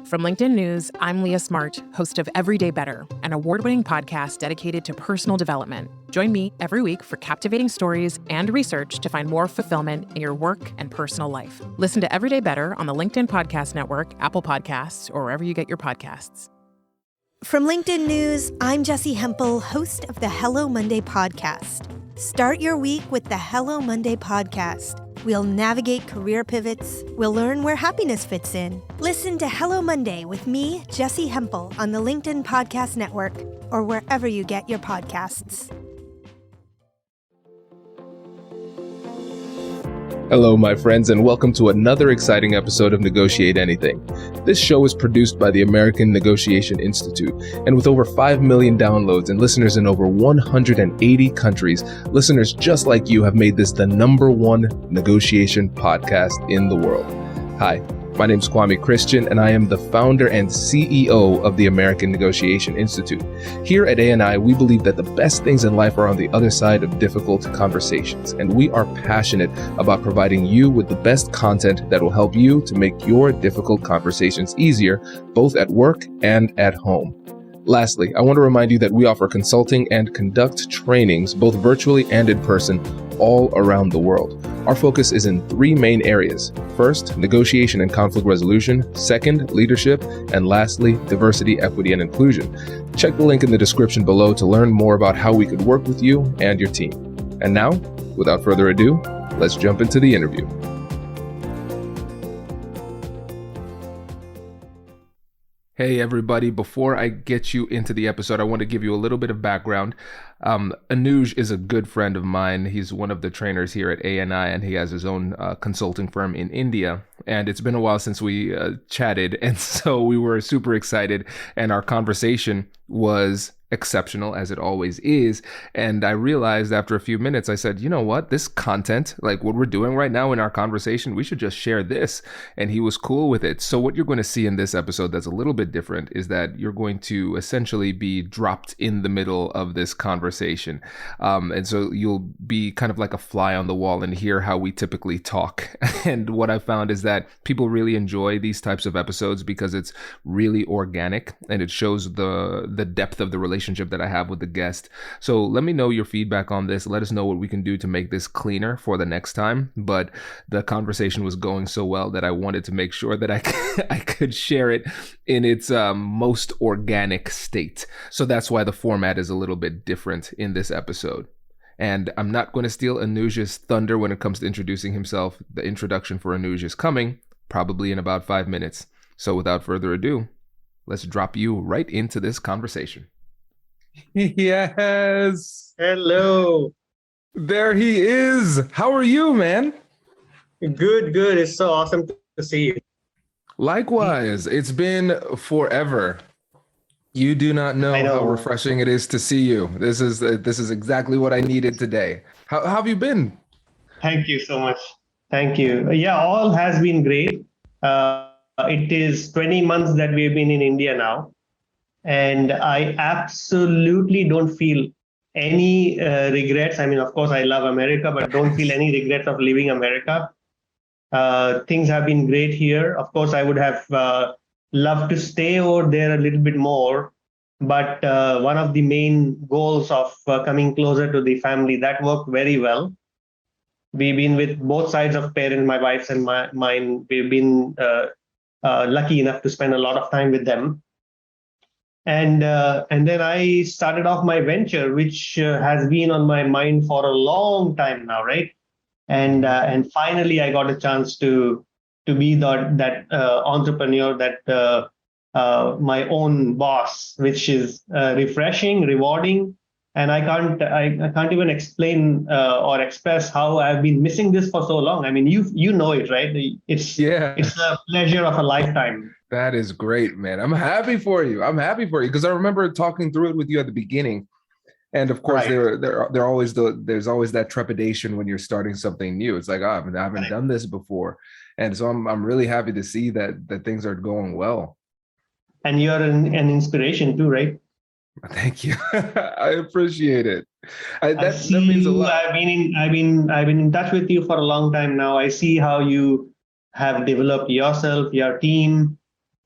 From LinkedIn News, I'm Leah Smart, host of Everyday Better, an award-winning podcast dedicated to personal development. Join me every week for captivating stories and research to find more fulfillment in your work and personal life. Listen to Everyday Better on the LinkedIn Podcast Network, Apple Podcasts, or wherever you get your podcasts. From LinkedIn News, I'm Jessie Hempel, host of the Hello Monday podcast. Start your week with the Hello Monday podcast. We'll navigate career pivots. We'll learn where happiness fits in. Listen to Hello Monday with me, Jessie Hempel, on the LinkedIn Podcast Network or wherever you get your podcasts. Hello, my friends, and welcome to another exciting episode of Negotiate Anything. This show is produced by the American Negotiation Institute, and with over 5 million downloads and listeners in over 180 countries, listeners just like you have made this the #1 negotiation podcast in the world. Hi, my name is Kwame Christian, and I am the founder and CEO of the American Negotiation Institute. Here at ANI, we believe that the best things in life are on the other side of difficult conversations, and we are passionate about providing you with the best content that will help you to make your difficult conversations easier, both at work and at home. Lastly, I want to remind you that we offer consulting and conduct trainings, both virtually and in person, all around the world. Our focus is in 3 main areas. First, negotiation and conflict resolution. Second, leadership. And lastly, diversity, equity, and inclusion. Check the link in the description below to learn more about how we could work with you and your team. And now, without further ado, let's jump into the interview. Hey everybody, before I get you into the episode, I want to give you a little bit of background. Anuj is a good friend of mine. He's one of the trainers here at ANI, and he has his own consulting firm in India. And it's been a while since we chatted, and so we were super excited, and our conversation was exceptional, as it always is. And I realized after a few minutes, I said, you know what, this content, like what we're doing right now in our conversation, we should just share this. And he was cool with it. So what you're going to see in this episode that's a little bit different is that you're going to essentially be dropped in the middle of this conversation. And so you'll be kind of like a fly on the wall and hear how we typically talk. And what I found is that people really enjoy these types of episodes because it's really organic and it shows the depth of the relationship that I have with the guest. So let me know your feedback on this. Let us know what we can do to make this cleaner for the next time. But the conversation was going so well that I wanted to make sure that I could share it in its most organic state. So that's why the format is a little bit different in this episode. And I'm not going to steal Anuj's thunder when it comes to introducing himself. The introduction for Anuj is coming, probably in about 5 minutes. So without further ado, let's drop you right into this conversation. Yes. Hello. There he is. How are you, man? Good. It's so awesome to see you. Likewise. It's been forever. You do not know how refreshing it is to see you. This is exactly what I needed today. How have you been? Thank you so much. Thank you. Yeah, all has been great. It is 20 months that we've been in India now. And I absolutely don't feel any regrets. I mean, of course, I love America, but don't feel any regrets of leaving America. Things have been great here. Of course, I would have loved to stay over there a little bit more. But one of the main goals of coming closer to the family, that worked very well. We've been with both sides of parents, my wife's and mine. We've been lucky enough to spend a lot of time with them. And then I started off my venture, which has been on my mind for a long time now, right? And finally, I got a chance to be that entrepreneur, that my own boss, which is refreshing, rewarding, and I can't even explain or express how I've been missing this for so long. I mean, you know it, right? It's a pleasure of a lifetime. That is great, man. I'm happy for you. Because I remember talking through it with you at the beginning. And of course, right. there's always that trepidation when you're starting something new. It's like, I haven't done this before. And so I'm really happy to see that things are going well. And you're an inspiration too, right? Thank you. I appreciate it. That means a lot. I've been in touch with you for a long time now. I see how you have developed yourself, your team,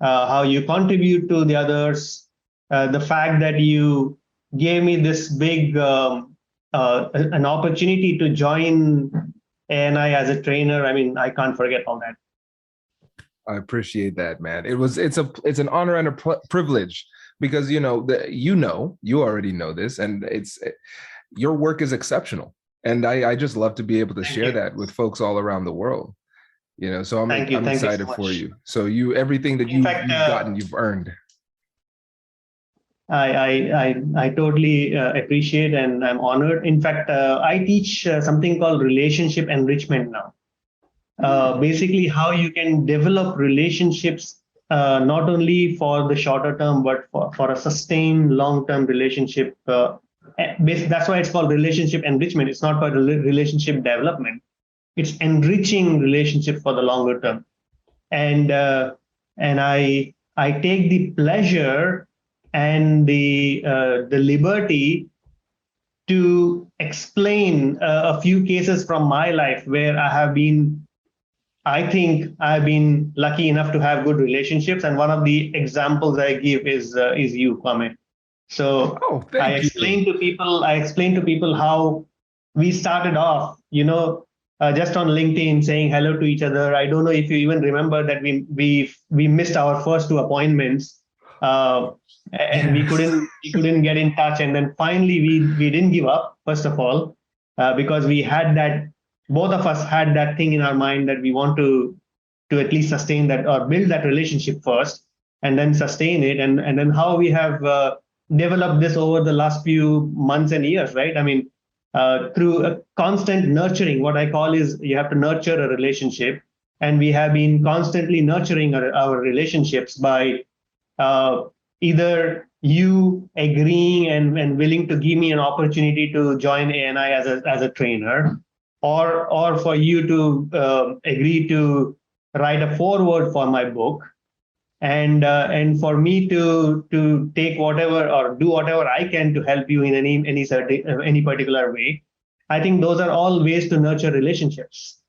how you contribute to the others, the fact that you gave me this big an opportunity to join ANI as a trainer. I mean, I can't forget all that. I appreciate that, man. It's an honor and a privilege because you already know this, and your work is exceptional, and I just love to be able to share that with folks all around the world. So I'm excited for you. So everything that you've gotten, you've earned. I totally appreciate, and I'm honored. In fact, I teach something called relationship enrichment now. Basically, how you can develop relationships not only for the shorter term, but for a sustained long-term relationship. That's why it's called relationship enrichment. It's not for relationship development. It's enriching relationship for the longer term. And I take the pleasure and the liberty to explain a few cases from my life where I think I've been lucky enough to have good relationships. And one of the examples I give is you, Kwame. So I explain to people how we started off, just on LinkedIn saying hello to each other. I don't know if you even remember that we missed our first two appointments. And we couldn't get in touch, and then finally we didn't give up, first of all, because we had that, both of us had that thing in our mind that we want to at least sustain that or build that relationship first and then sustain it, and then how we have developed this over the last few months and years, right? I mean, through a constant nurturing. What I call is you have to nurture a relationship, and we have been constantly nurturing our relationships by either you agreeing and willing to give me an opportunity to join ANI as a trainer, or for you to agree to write a foreword for my book, and for me to take whatever or do whatever I can to help you in any particular way. I think those are all ways to nurture relationships.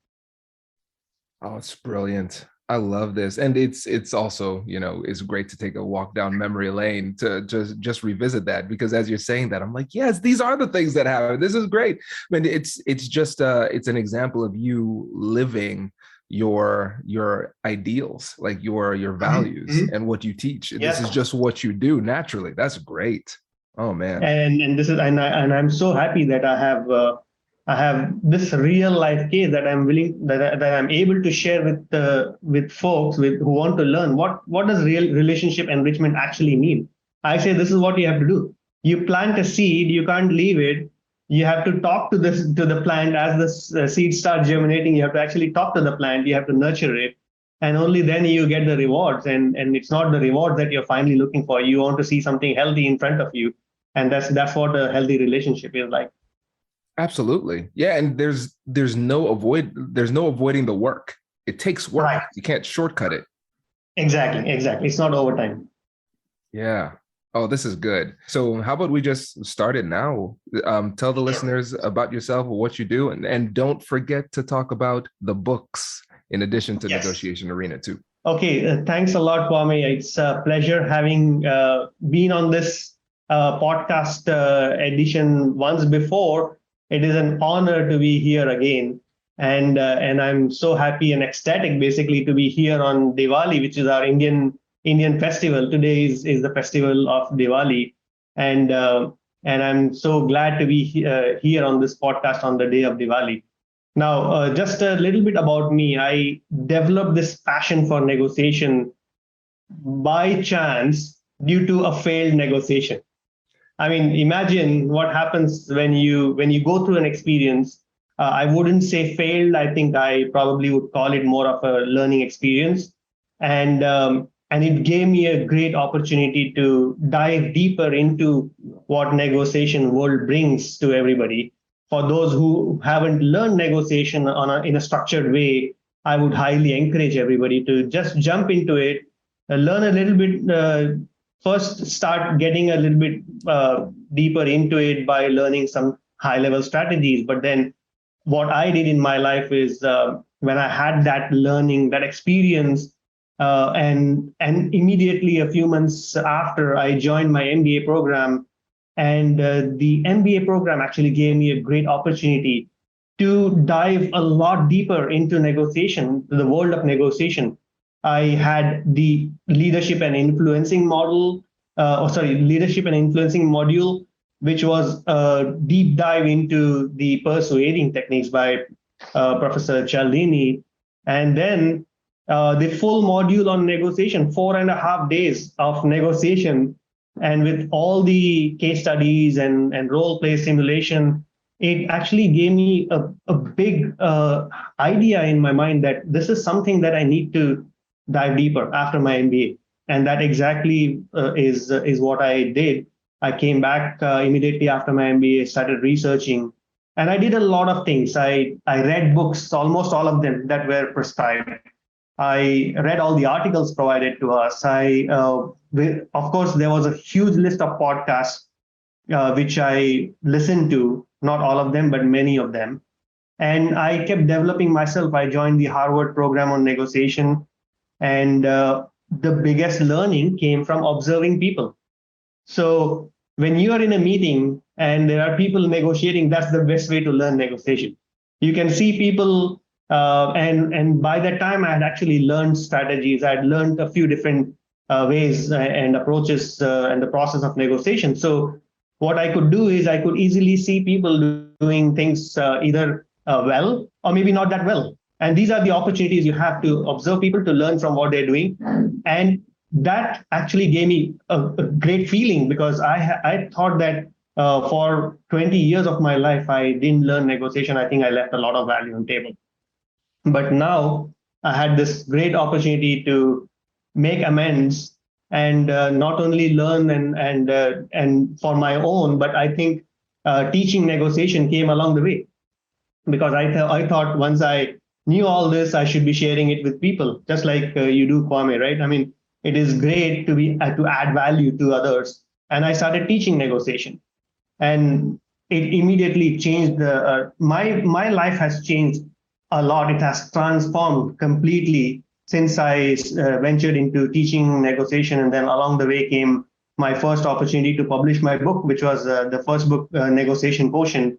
Oh, it's brilliant. I love this. And it's also, it's great to take a walk down memory lane to just revisit that, because as you're saying that, I'm like, yes, these are the things that happen. This is great. I mean, it's just it's an example of you living your ideals, like your values and what you teach. Yes. This is just what you do naturally. That's great. Oh man. And this is, and I'm so happy that I have this real life case that I'm able to share with folks who want to learn what does real relationship enrichment actually mean. I say this is what you have to do. You plant a seed, you can't leave it. You have to talk to the plant as the seed starts germinating. You have to actually talk to the plant. You have to nurture it, and only then you get the rewards. And it's not the reward that you're finally looking for. You want to see something healthy in front of you, and that's what a healthy relationship is like. Absolutely. Yeah. And there's no avoiding the work. It takes work. Right. You can't shortcut it. Exactly. It's not overtime. Yeah. Oh, this is good. So how about we just start it now? Tell the listeners about yourself, what you do, and don't forget to talk about the books in addition to Negotiation Arena too. Okay. Thanks a lot, Kwame. It's a pleasure having been on this podcast edition once before. It is an honor to be here again, and I'm so happy and ecstatic, basically, to be here on Diwali, which is our Indian festival. Today is the festival of Diwali, and I'm so glad to be here on this podcast on the day of Diwali. Now, just a little bit about me. I developed this passion for negotiation by chance due to a failed negotiation. I mean, imagine what happens when you go through an experience. I wouldn't say failed. I think I probably would call it more of a learning experience. And it gave me a great opportunity to dive deeper into what negotiation world brings to everybody. For those who haven't learned negotiation in a structured way, I would highly encourage everybody to just jump into it, learn a little bit. First, start getting a little bit deeper into it by learning some high-level strategies. But then what I did in my life is when I had that learning, that experience, And immediately a few months after, I joined my MBA program. And the MBA program actually gave me a great opportunity to dive a lot deeper into negotiation, the world of negotiation. I had the leadership and influencing leadership and influencing module, which was a deep dive into the persuading techniques by Professor Cialdini. And then the full module on negotiation, 4.5 days of negotiation, and with all the case studies and role play simulation, it actually gave me a big idea in my mind that this is something that I need to dive deeper after my MBA. And that exactly is what I did. I came back immediately after my MBA, started researching, and I did a lot of things. I read books, almost all of them that were prescribed. I read all the articles provided to us. Of course, there was a huge list of podcasts which I listened to, not all of them, but many of them. And I kept developing myself. I joined the Harvard program on negotiation. And the biggest learning came from observing people. So when you are in a meeting and there are people negotiating, that's the best way to learn negotiation. You can see people, and by that time I had actually learned strategies. I had learned a few different ways and approaches and the process of negotiation. So what I could do is I could easily see people doing things either well or maybe not that well. And these are the opportunities you have to observe people to learn from what they're doing. And that actually gave me a great feeling, because I thought that for 20 years of my life, I didn't learn negotiation. I think I left a lot of value on the table. But now I had this great opportunity to make amends and not only learn and for my own, but I think teaching negotiation came along the way, because I thought once I knew all this, I should be sharing it with people, just like you do, Kwame, right? I mean, it is great to add value to others. And I started teaching negotiation, and it immediately changed my life has changed a lot. It has transformed completely since I ventured into teaching negotiation. And then along the way came my first opportunity to publish my book, which was the first book, Negotiation Quotient.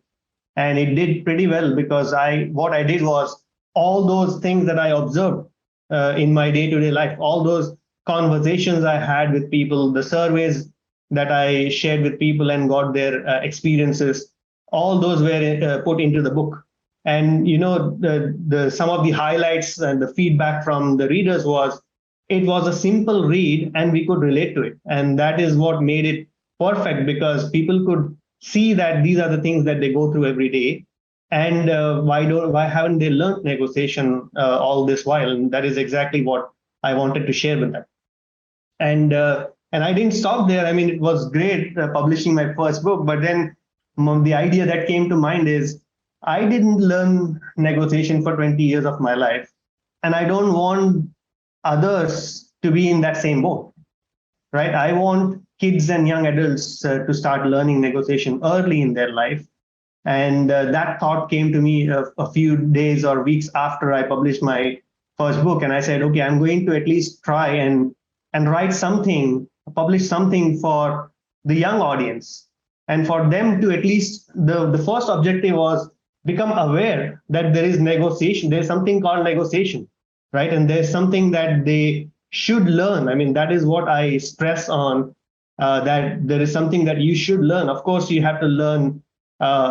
And it did pretty well, because what I did was all those things that I observed in my day-to-day life, all those conversations I had with people, the surveys that I shared with people and got their experiences, all those were put into the book. And the some of the highlights and the feedback from the readers was it was a simple read and we could relate to it. And that is what made it perfect, because people could see that these are the things that they go through every day. And why haven't they learned negotiation all this while? And that is exactly what I wanted to share with them. And I didn't stop there. I mean, it was great publishing my first book, but then the idea that came to mind is I didn't learn negotiation for 20 years of my life, and I don't want others to be in that same boat, right? I want kids and young adults to start learning negotiation early in their life. And that thought came to me a few days or weeks after I published my first book. And I said, okay, I'm going to at least try and write something, publish something for the young audience. And for them to at least, the first objective was become aware that there is negotiation. There's something called negotiation, right? And there's something that they should learn. I mean, that is what I stress on, that there is something that you should learn. Of course, you have to learn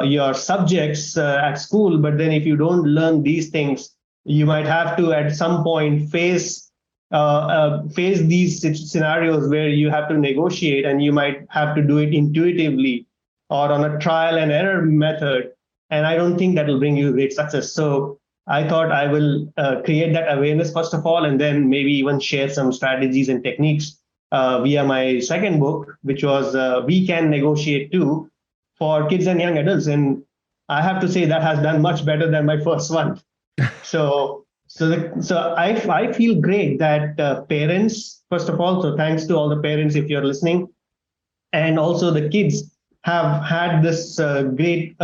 your subjects at school, but then if you don't learn these things, you might have to at some point face these scenarios where you have to negotiate, and you might have to do it intuitively or on a trial and error method. And I don't think that will bring you great success. So I thought I will create that awareness first of all, and then maybe even share some strategies and techniques via my second book, which was We Can Negotiate Too, for kids and young adults. And I have to say that has done much better than my first one. So I feel great that parents, first of all, so thanks to all the parents if you're listening, and also the kids have had this great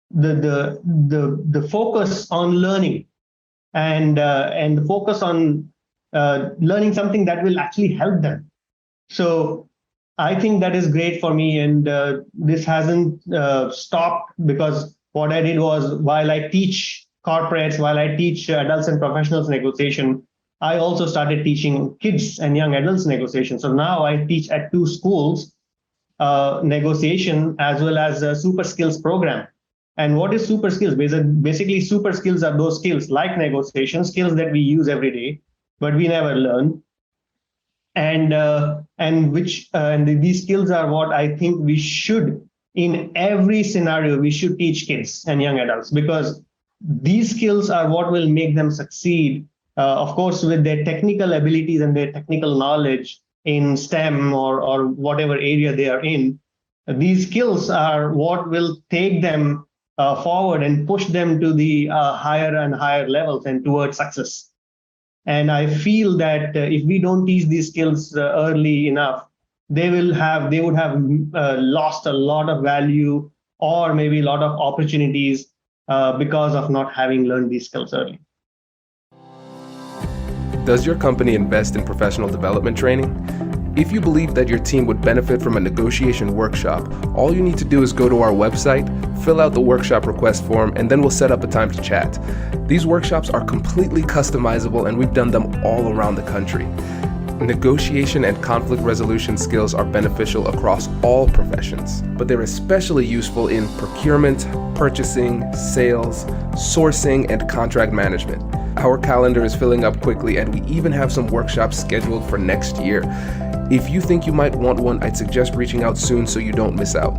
the focus on learning and the focus on learning something that will actually help them. So I think that is great for me. And this hasn't stopped, because what I did was, while I teach corporates, while I teach adults and professionals negotiation, I also started teaching kids and young adults negotiation. So now I teach at 2 schools negotiation as well as a super skills program. And what is super skills? Basically, super skills are those skills like negotiation, skills that we use every day, but we never learn. And these skills are what I think we should, in every scenario, we should teach kids and young adults, because these skills are what will make them succeed. Of course, with their technical abilities and their technical knowledge in STEM or whatever area they are in, these skills are what will take them forward and push them to the higher and higher levels and towards success. And I feel that if we don't teach these skills early enough, they would have lost a lot of value, or maybe a lot of opportunities because of not having learned these skills early. Does your company invest in professional development training? If you believe that your team would benefit from a negotiation workshop, all you need to do is go to our website, fill out the workshop request form, and then we'll set up a time to chat. These workshops are completely customizable, and we've done them all around the country. Negotiation and conflict resolution skills are beneficial across all professions, but they're especially useful in procurement, purchasing, sales, sourcing, and contract management. Our calendar is filling up quickly, and we even have some workshops scheduled for next year. If you think you might want one, I'd suggest reaching out soon so you don't miss out.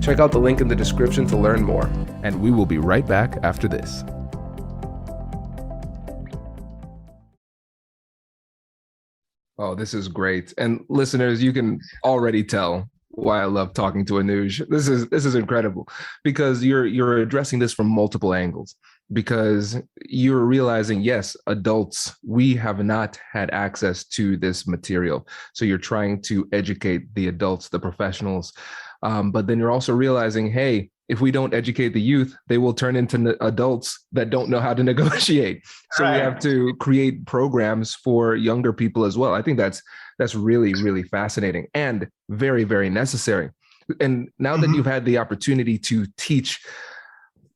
Check out the link in the description to learn more, and we will be right back after this. Oh, this is great. And listeners, you can already tell why I love talking to Anuj. This is incredible, because you're addressing this from multiple angles, because you're realizing, yes, adults, we have not had access to this material. So you're trying to educate the adults, the professionals. But then you're also realizing, hey, if we don't educate the youth, they will turn into adults that don't know how to negotiate. So we have to create programs for younger people as well. I think that's really, really fascinating and very, very necessary. And now that you've had the opportunity to teach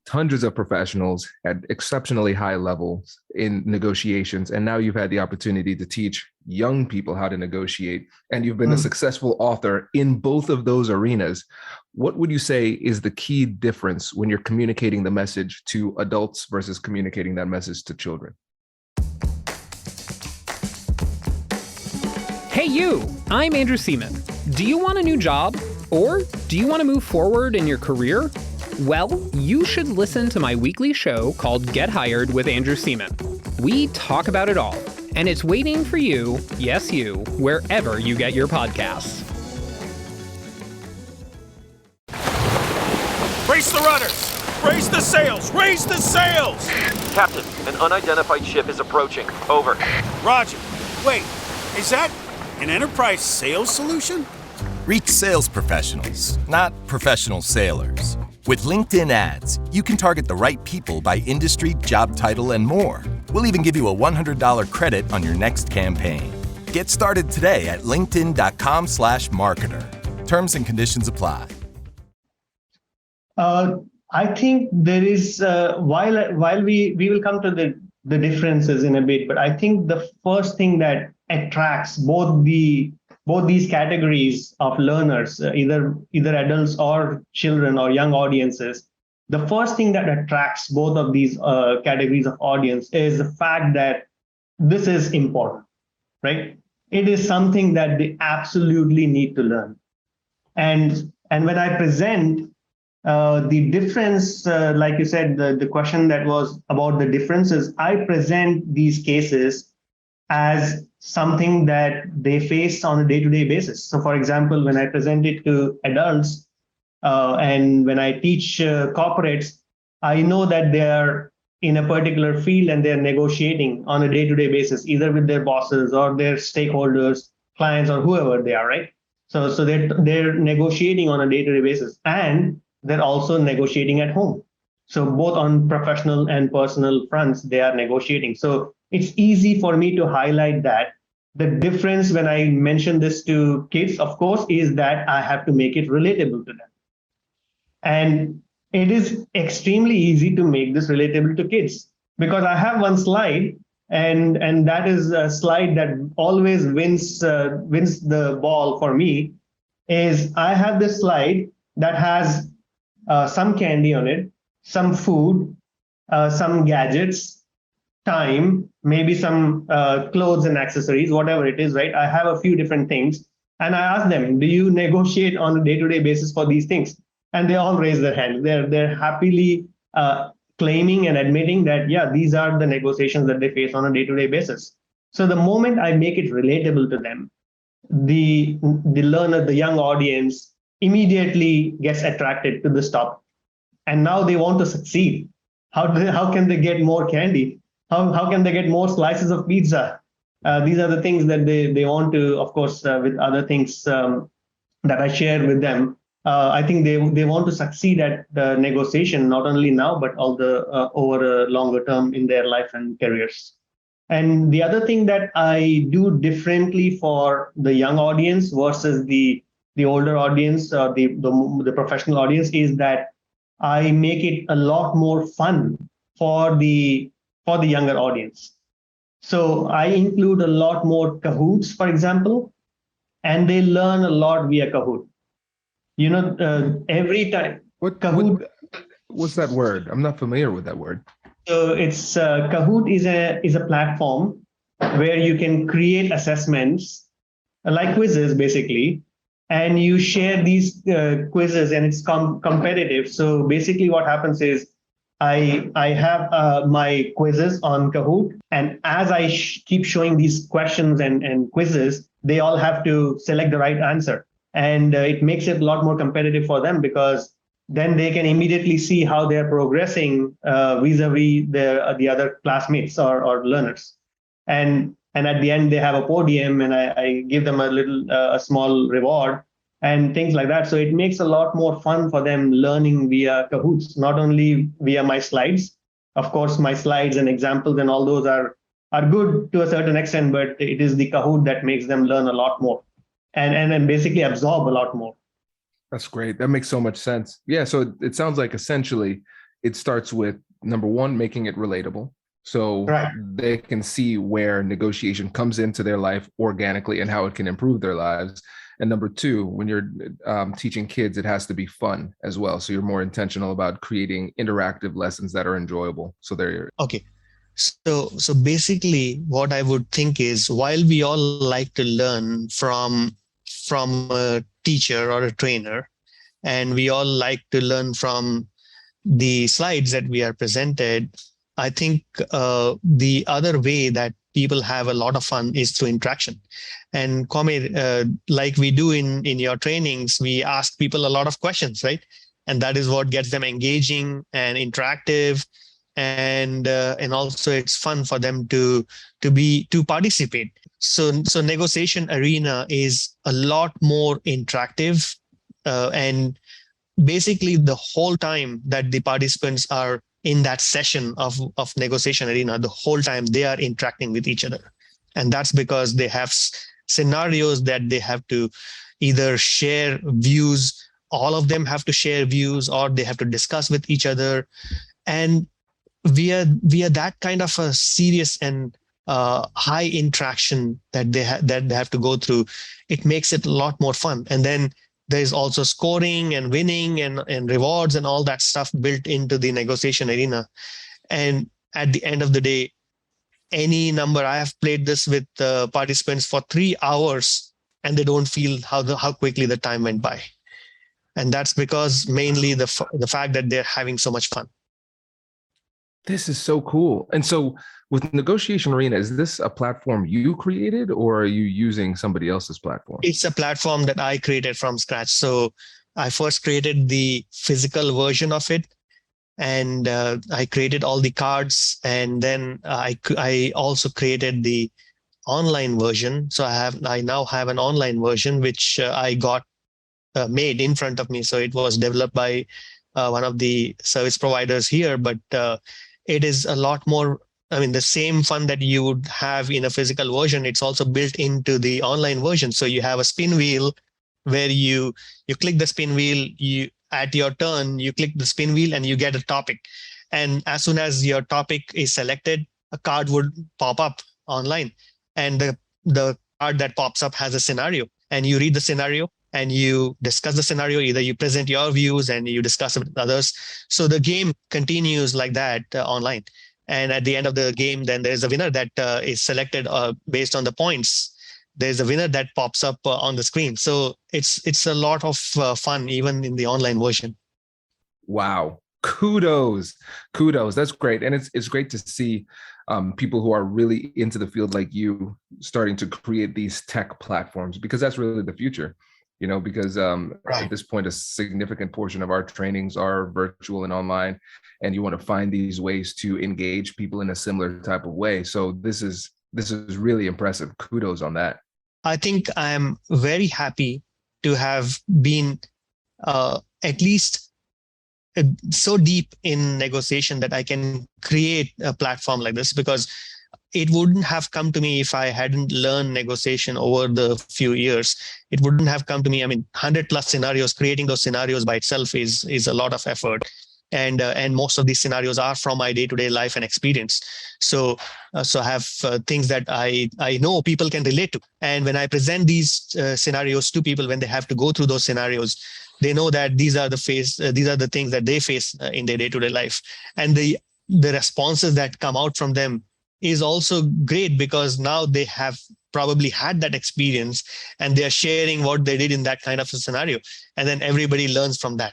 hundreds of professionals at exceptionally high levels in negotiations, and now you've had the opportunity to teach young people how to negotiate, and you've been a successful author in both of those arenas, what would you say is the key difference when you're communicating the message to adults versus communicating that message to children? Hey you, I'm Andrew Seaman. Do you want a new job? Or do you want to move forward in your career? Well, you should listen to my weekly show called Get Hired with Andrew Seaman. We talk about it all, and it's waiting for you, yes you, wherever you get your podcasts. Brace the rudders! Raise the sails! Raise the sails! Captain, an unidentified ship is approaching. Over. Roger. Wait, is that an enterprise sales solution? Reach sales professionals, not professional sailors. With LinkedIn ads, you can target the right people by industry, job title, and more. We'll even give you a $100 credit on your next campaign. Get started today at linkedin.com/marketer. Terms and conditions apply. I think there is, while we will come to the differences in a bit, but I think the first thing that attracts both these categories of learners, either adults or children or young audiences, the first thing that attracts both of these categories of audience is the fact that this is important, right? It is something that they absolutely need to learn. And when I present the difference, like you said, the question that was about the differences, I present these cases as something that they face on a day-to-day basis. So for example, when I present it to adults and when I teach corporates, I know that they are in a particular field and they're negotiating on a day-to-day basis, either with their bosses or their stakeholders, clients, or whoever they are, right? So they're negotiating on a day-to-day basis, and they're also negotiating at home. So both on professional and personal fronts, they are negotiating. So it's easy for me to highlight that. The difference when I mention this to kids, of course, is that I have to make it relatable to them. And it is extremely easy to make this relatable to kids because I have one slide, and that is a slide that always wins the ball for me. Is I have this slide that has some candy on it, some food, some gadgets, time, maybe some clothes and accessories, whatever it is, right? I have a few different things. And I ask them, do you negotiate on a day-to-day basis for these things? And they all raise their hand. They're happily claiming and admitting that, yeah, these are the negotiations that they face on a day-to-day basis. So the moment I make it relatable to them, the learner, the young audience immediately gets attracted to this topic. And now they want to succeed. How can they get more candy? How can they get more slices of pizza? These are the things that they want to, of course, with other things that I share with them. I think they want to succeed at the negotiation, not only now, but all over a longer term in their life and careers. And the other thing that I do differently for the young audience versus the older audience, the professional audience, is that I make it a lot more fun for the younger audience. So I include a lot more Kahoots, for example, and they learn a lot via Kahoot. Every time. What's that word? I'm not familiar with that word. So it's Kahoot is a platform where you can create assessments like quizzes, basically, and you share these quizzes, and it's competitive. So basically, what happens is I have my quizzes on Kahoot, and as I keep showing these questions and quizzes, they all have to select the right answer. And it makes it a lot more competitive for them because then they can immediately see how they're progressing vis-a-vis the other classmates or learners. And at the end, they have a podium, and I give them a small reward and things like that. So it makes a lot more fun for them learning via Kahoots, not only via my slides. Of course, my slides and examples and all those are good to a certain extent, but it is the Kahoot that makes them learn a lot more and basically absorb a lot more. That's great. That makes so much sense. Yeah. So it sounds like essentially it starts with number one, making it relatable. So they can see where negotiation comes into their life organically and how it can improve their lives. And number two, when you're teaching kids, it has to be fun as well. So you're more intentional about creating interactive lessons that are enjoyable. So they're okay. So basically what I would think is, while we all like to learn from a teacher or a trainer, and we all like to learn from the slides that we are presented, I think the other way that people have a lot of fun is through interaction. And Kwame, like we do in your trainings, we ask people a lot of questions, right? And that is what gets them engaging and interactive. And also it's fun for them to participate. So negotiation arena is a lot more interactive, and basically the whole time that the participants are in that session of negotiation arena, the whole time they are interacting with each other. And that's because they have scenarios that they have to either share views, all of them have to share views, or they have to discuss with each other. And via that kind of a serious and high interaction that they have to go through, it makes it a lot more fun. And then there's also scoring and winning and rewards and all that stuff built into the negotiation arena. And at the end of the day, any number, I have played this with participants for 3 hours, and they don't feel how quickly the time went by. And that's because mainly the fact that they're having so much fun. This is so cool. And so with Negotiation Arena, is this a platform you created, or are you using somebody else's platform? It's a platform that I created from scratch. So I first created the physical version of it, and I created all the cards, and then I also created the online version. So I now have an online version which I got made in front of me. So it was developed by one of the service providers here, but it is a lot more the same fun that you would have in a physical version, it's also built into the online version. So you have a spin wheel where you click the spin wheel, you at your turn, you click the spin wheel and you get a topic. And as soon as your topic is selected, a card would pop up online. And the card that pops up has a scenario. And you read the scenario and you discuss the scenario. Either you present your views and you discuss it with others. So the game continues like that online. And at the end of the game, then there's a winner that is selected based on the points. There's a winner that pops up on the screen. So it's a lot of fun, even in the online version. Wow. Kudos. That's great. And it's great to see people who are really into the field like you starting to create these tech platforms, because that's really the future, because at this point, a significant portion of our trainings are virtual and online, and you want to find these ways to engage people in a similar type of way. So this is really impressive. Kudos on that. I think I'm very happy to have been at least so deep in negotiation that I can create a platform like this, because it wouldn't have come to me if I hadn't learned negotiation over the few years. It wouldn't have come to me. 100 plus scenarios, creating those scenarios by itself is a lot of effort. And most of these scenarios are from my day-to-day life and experience. So I have things that I know people can relate to. And when I present these scenarios to people, when they have to go through those scenarios, they know that these are the things that they face in their day-to-day life. And the responses that come out from them is also great, because now they have probably had that experience and they are sharing what they did in that kind of a scenario. And then everybody learns from that.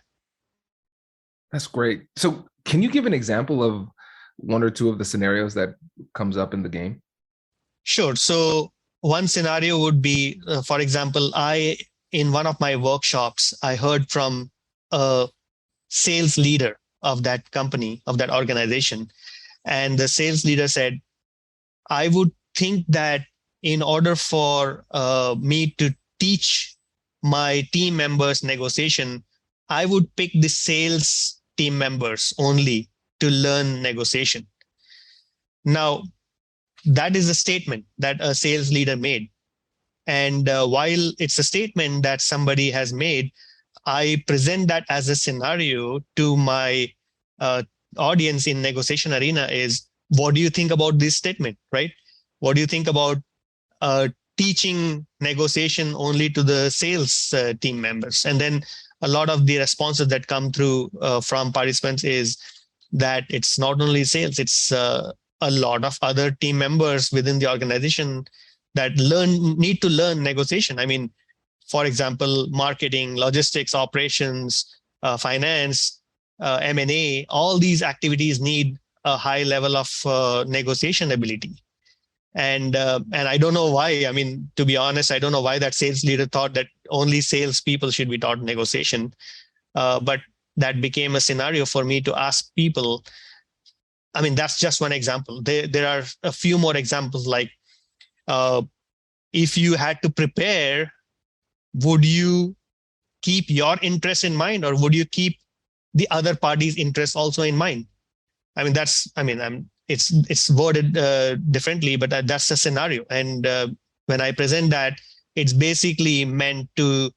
That's great. So can you give an example of one or two of the scenarios that comes up in the game? Sure. So one scenario would be, for example, in one of my workshops, I heard from a sales leader of that company, of that organization. And the sales leader said, I would think that in order for me to teach my team members negotiation, I would pick the sales team members only to learn negotiation. Now, that is a statement that a sales leader made. And while it's a statement that somebody has made, I present that as a scenario to my audience in negotiation arena is, what do you think about this statement, right? What do you think about teaching negotiation only to the sales team members? And then a lot of the responses that come through from participants is that it's not only sales, it's a lot of other team members within the organization that need to learn negotiation. For example, marketing, logistics, operations, finance, M&A, all these activities need a high level of negotiation ability. And I don't know why. To be honest, I don't know why that sales leader thought that only sales people should be taught negotiation. But that became a scenario for me to ask people. That's just one example. There are a few more examples, like if you had to prepare, would you keep your interest in mind, or would you keep the other party's interest also in mind? It's worded differently, but that's a scenario. And when I present that, it's basically meant to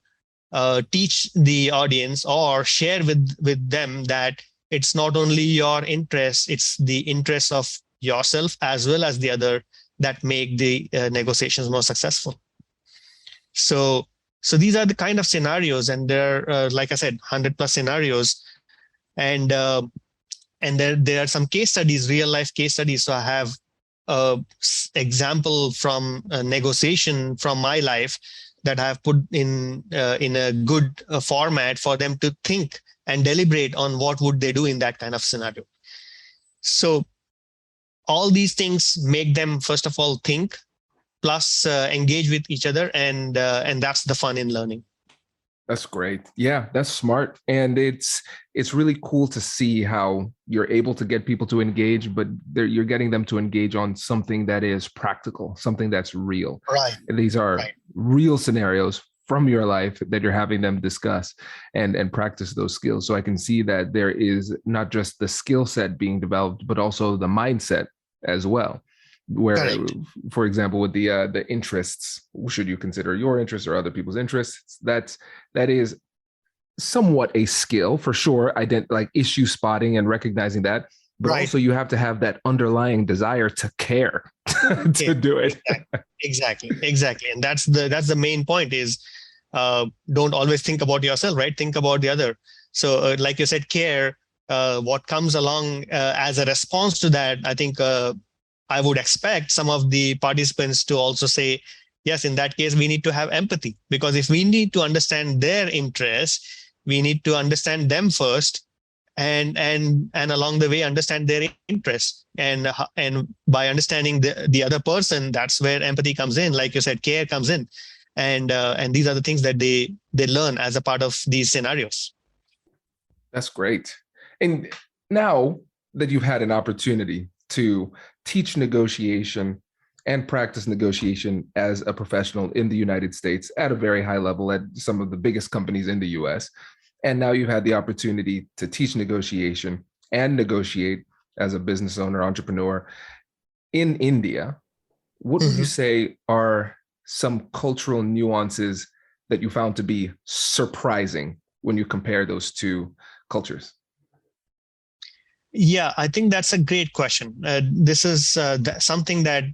teach the audience or share with them that it's not only your interest, it's the interests of yourself as well as the other that make the negotiations more successful. So these are the kind of scenarios, and there are, like I said, 100 plus scenarios. And there are some case studies, real life case studies. So I have an example from a negotiation from my life that I have put in a good format for them to think and deliberate on what would they do in that kind of scenario. So all these things make them, first of all, think, plus engage with each other, and that's the fun in learning. That's great. Yeah, that's smart. And it's really cool to see how you're able to get people to engage, but you're getting them to engage on something that is practical, something that's real. Right. And these are real scenarios from your life that you're having them discuss and practice those skills. So I can see that there is not just the skill set being developed, but also the mindset as well. Where, Correct. for example, with the interests, should you consider your interests or other people's interests? That is somewhat a skill for sure. Like issue spotting and recognizing that, but Right. also you have to have that underlying desire to care to do it. Exactly. And that's the main point is, don't always think about yourself, right? Think about the other. So like you said, care, what comes along as a response to that, I think I would expect some of the participants to also say, yes, in that case, we need to have empathy, because if we need to understand their interests, we need to understand them first, and along the way understand their interests, and by understanding the other person, that's where empathy comes in. Like you said, care comes in, and these are the things that they learn as a part of these scenarios. That's great. And now that you've had an opportunity to teach negotiation and practice negotiation as a professional in the United States at a very high level at some of the biggest companies in the US, and now you've had the opportunity to teach negotiation and negotiate as a business owner, entrepreneur in India, what would you say are some cultural nuances that you found to be surprising when you compare those two cultures? Yeah, I think that's a great question. This is something that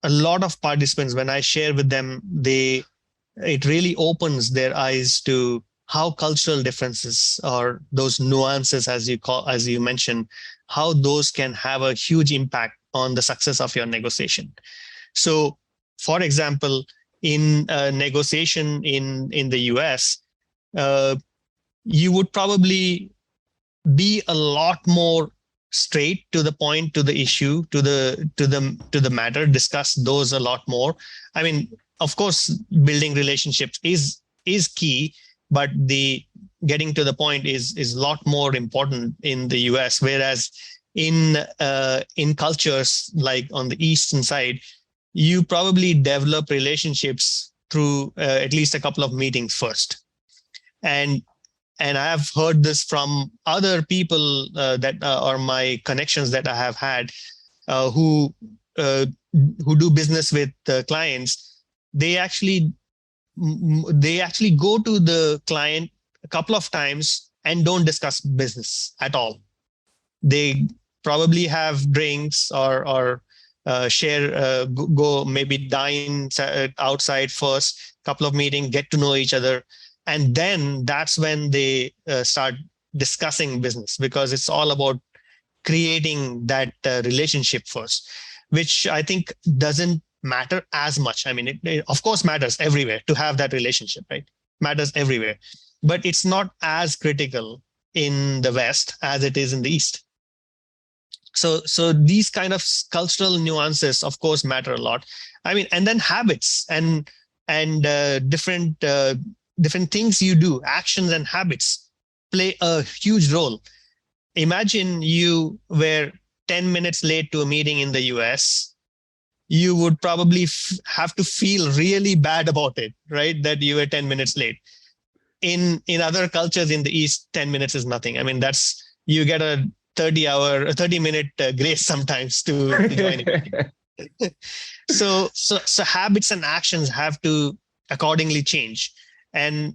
a lot of participants, when I share with them, it really opens their eyes to how cultural differences, or those nuances, as you mentioned, how those can have a huge impact on the success of your negotiation. So, for example, in negotiation in the US, you would probably be a lot more straight to the point, to the issue, to the matter, discuss those a lot more. I mean, of course, building relationships is key, but the getting to the point is a lot more important in the US. Whereas in cultures like on the Eastern side, you probably develop relationships through at least a couple of meetings first. And I have heard this from other people that are my connections that I have had, who do business with clients. They actually go to the client a couple of times and don't discuss business at all. They probably have drinks or share, go maybe dine outside first, couple of meetings, get to know each other. And then that's when they start discussing business, because it's all about creating that relationship first, which I think doesn't matter as much. I mean, it of course matters everywhere to have that relationship, right? Matters everywhere, but it's not as critical in the West as it is in the East. So these kind of cultural nuances, of course, matter a lot. I mean, and then habits and different things you do, actions and habits play a huge role. Imagine you were 10 minutes late to a meeting in the US. You would probably have to feel really bad about it, right? That you were 10 minutes late. In other cultures in the East, 10 minutes is nothing. I mean, you get a 30-minute grace sometimes to join it. So habits and actions have to accordingly change. And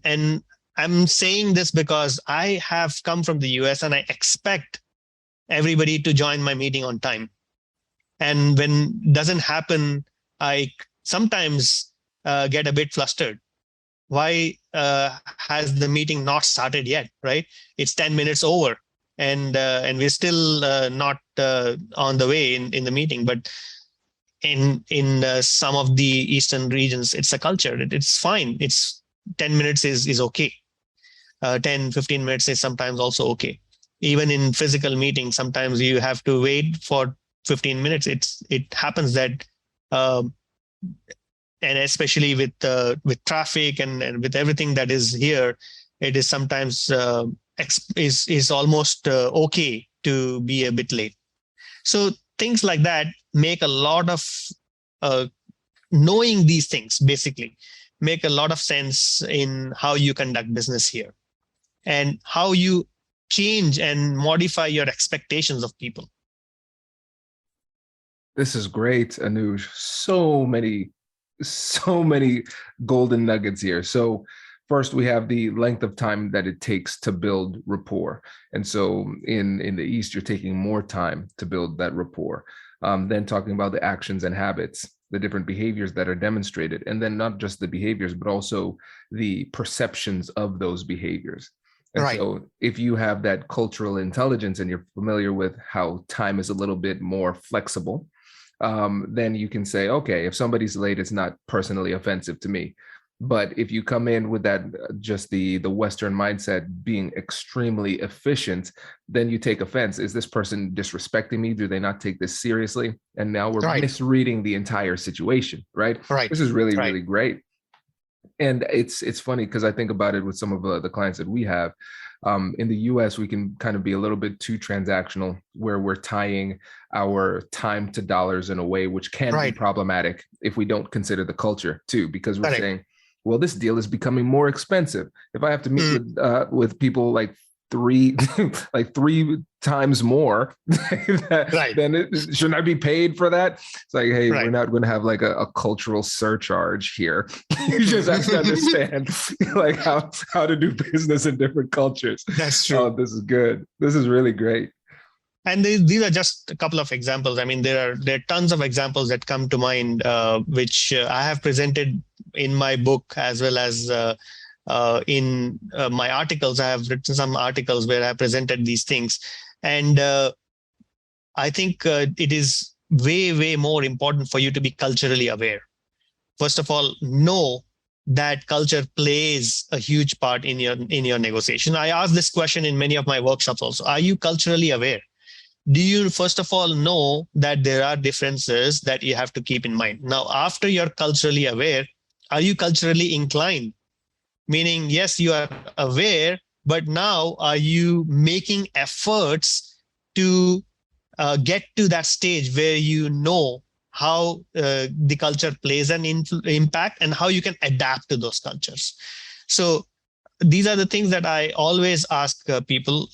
I'm saying this because I have come from the US and I expect everybody to join my meeting on time. And when it doesn't happen, I sometimes get a bit flustered. Why has the meeting not started yet, right? It's 10 minutes over and we're still not on the way in the meeting. But in some of the Eastern regions, it's a culture. It's fine. It's 10 minutes is okay. 10, 15 minutes is sometimes also okay. Even in physical meetings, sometimes you have to wait for 15 minutes. It happens that, and especially with traffic and with everything that is here, it is sometimes is almost okay to be a bit late. So things like that make a lot of knowing these things basically make a lot of sense in how you conduct business here and how you change and modify your expectations of people. This is great, Anuj. So many golden nuggets here. So first we have the length of time that it takes to build rapport. And so in the East, you're taking more time to build that rapport. Then talking about the actions and habits, the different behaviors that are demonstrated, and then not just the behaviors, but also the perceptions of those behaviors. And Right. so if you have that cultural intelligence and you're familiar with how time is a little bit more flexible, then you can say, okay, if somebody's late, it's not personally offensive to me. But if you come in with that, just the Western mindset being extremely efficient, then you take offense. Is this person disrespecting me? Do they not take this seriously? And now we're Right. misreading the entire situation, right? Right. This is really, Right. really great. And it's funny because I think about it with some of the clients that we have. In the US, we can kind of be a little bit too transactional, where we're tying our time to dollars in a way which can be Right. problematic if we don't consider the culture too, because we're Correct. saying, well, this deal is becoming more expensive. If I have to meet with people like three times more, Right. then shouldn't I be paid for that? It's like, hey, Right. we're not going to have like a cultural surcharge here. You just have to understand like how to do business in different cultures. That's true. Oh, this is good. This is really great. And these are just a couple of examples. I mean, there are tons of examples that come to mind, which I have presented in my book, as well as in my articles. I have written some articles where I presented these things. And I think it is way, way more important for you to be culturally aware. First of all, know that culture plays a huge part in your negotiation. I ask this question in many of my workshops also. Are you culturally aware? Do you, first of all, know that there are differences that you have to keep in mind? Now, after you're culturally aware, are you culturally inclined? Meaning, yes, you are aware, but now are you making efforts to get to that stage where you know how the culture plays an impact and how you can adapt to those cultures? So these are the things that I always ask people,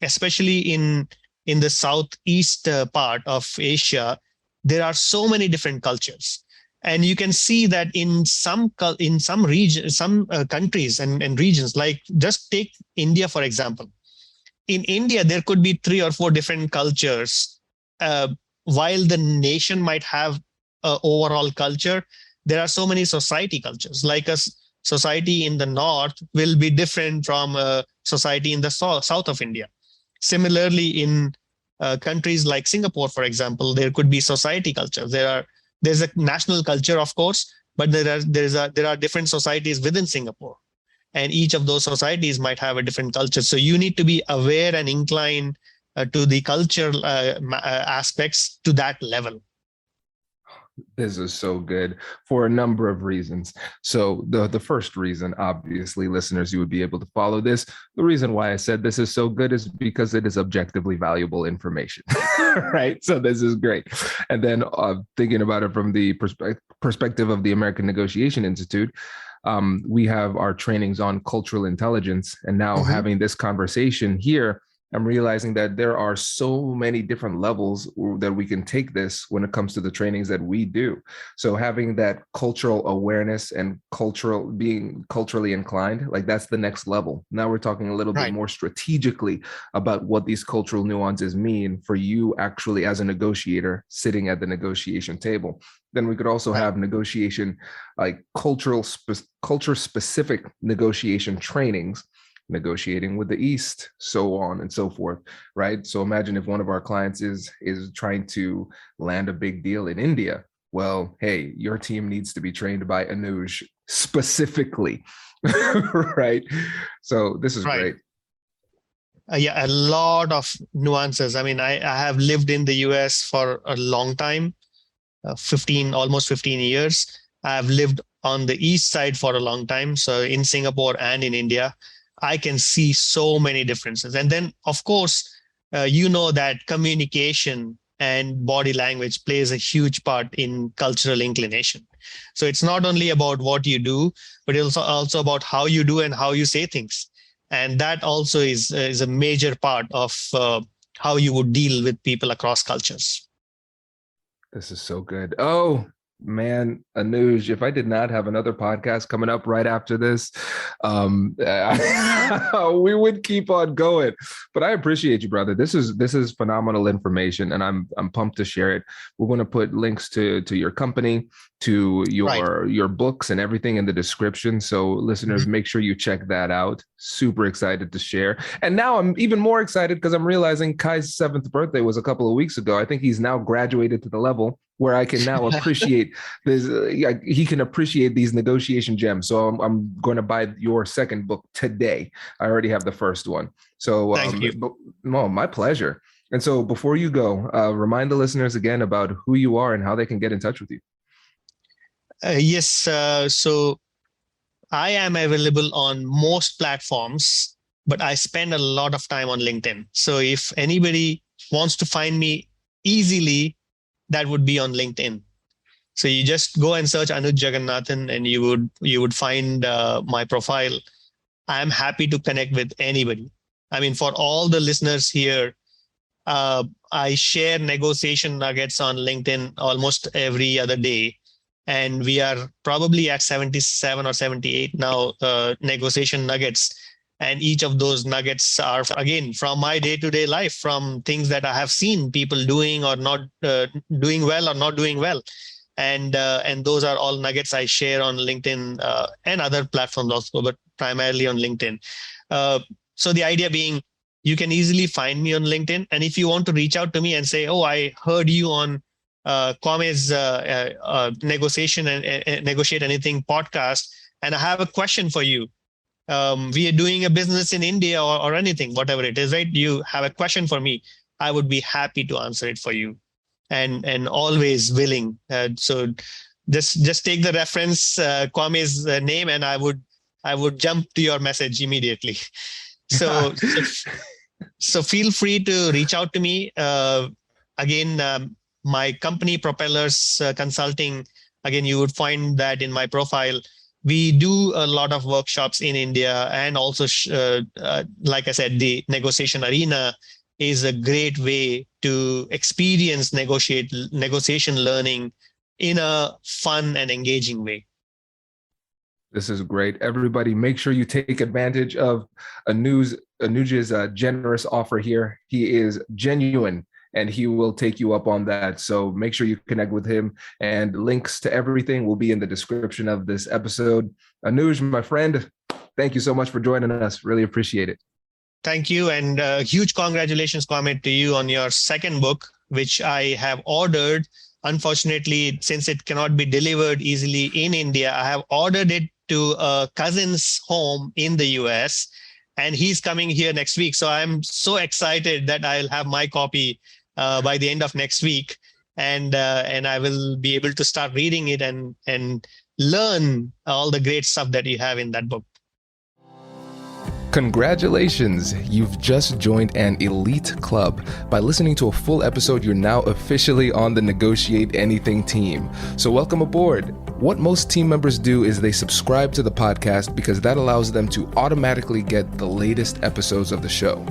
especially in the southeast part of Asia. There are so many different cultures. And you can see that in some regions, some countries and regions, like just take India, for example. In India, there could be 3 or 4 different cultures. While the nation might have an overall culture, there are so many society cultures. Like a society in the north will be different from a society in the south of India. Similarly, in countries like Singapore, for example, there could be society cultures. There's a national culture, of course, but there are different societies within Singapore, and each of those societies might have a different culture. So you need to be aware and inclined to the cultural aspects to that level. This is so good for a number of reasons. So the first reason, obviously, listeners, you would be able to follow this. The reason why I said this is so good is because it is objectively valuable information, right? So this is great. And then thinking about it from the perspective of the American Negotiation Institute, we have our trainings on cultural intelligence. And now having this conversation here, I'm realizing that there are so many different levels that we can take this when it comes to the trainings that we do. So having that cultural awareness and being culturally inclined, like that's the next level. Now we're talking a little bit more strategically about what these cultural nuances mean for you actually as a negotiator sitting at the negotiation table. Then we could also have negotiation, like culture specific negotiation trainings, negotiating with the East, so on and so forth, right? So imagine if one of our clients is trying to land a big deal in India. Well, hey, your team needs to be trained by Anuj specifically, right? So this is great. Yeah, a lot of nuances. I mean, I have lived in the US for a long time, almost 15 years. I have lived on the East side for a long time, so in Singapore and in India. I can see so many differences. And then, of course, that communication and body language plays a huge part in cultural inclination. So it's not only about what you do, but it's also about how you do and how you say things. And that also is a major part of how you would deal with people across cultures. This is so good. Oh, man, Anuj, if I did not have another podcast coming up right after this, we would keep on going. But I appreciate you, brother. This is phenomenal information, and I'm pumped to share it. We're going to put links to your company, to your books and everything in the description. So listeners, make sure you check that out. Super excited to share. And now I'm even more excited because I'm realizing Kai's 7th birthday was a couple of weeks ago. I think he's now graduated to the level where I can now appreciate this. He can appreciate these negotiation gems. So I'm going to buy your second book today. I already have the first one. So thank you. My pleasure. And so before you go, remind the listeners again about who you are and how they can get in touch with you. Yes. So I am available on most platforms, but I spend a lot of time on LinkedIn. So if anybody wants to find me easily, that would be on LinkedIn. So you just go and search Anuj Jagannathan and you would find my profile. I'm happy to connect with anybody. I mean, for all the listeners here, I share negotiation nuggets on LinkedIn almost every other day. And we are probably at 77 or 78 now negotiation nuggets. And each of those nuggets are, again, from my day-to-day life, from things that I have seen people doing or not doing well or not doing well. And those are all nuggets I share on LinkedIn and other platforms also, but primarily on LinkedIn. So the idea being, you can easily find me on LinkedIn. And if you want to reach out to me and say, oh, I heard you on Kwame's Negotiation and Negotiate Anything podcast, and I have a question for you. We are doing a business in India or anything, whatever it is, right? You have a question for me. I would be happy to answer it for you, and always willing. So just take the reference, Kwame's name, and I would jump to your message immediately. So feel free to reach out to me. Again, my company, Propelurs Consulting, again, you would find that in my profile. We do a lot of workshops in India, and also, like I said, the negotiation arena is a great way to experience negotiation learning in a fun and engaging way. This is great. Everybody, make sure you take advantage of Anuj's generous offer here. He is genuine, and he will take you up on that. So make sure you connect with him, and links to everything will be in the description of this episode. Anuj, my friend, thank you so much for joining us. Really appreciate it. Thank you. And huge congratulations, Kwame, to you on your second book, which I have ordered. Unfortunately, since it cannot be delivered easily in India, I have ordered it to a cousin's home in the US, and he's coming here next week. So I'm so excited that I'll have my copy by the end of next week, and I will be able to start reading it and learn all the great stuff that you have in that book. Congratulations! You've just joined an elite club. By listening to a full episode, you're now officially on the Negotiate Anything team. So welcome aboard. What most team members do is they subscribe to the podcast because that allows them to automatically get the latest episodes of the show.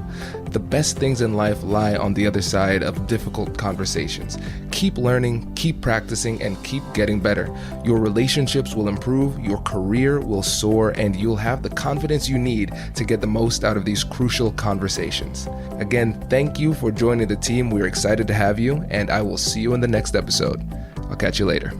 The best things in life lie on the other side of difficult conversations. Keep learning, keep practicing, and keep getting better. Your relationships will improve, your career will soar, and you'll have the confidence you need to get the most out of these crucial conversations. Again, thank you for joining the team. We're excited to have you, and I will see you in the next episode. I'll catch you later.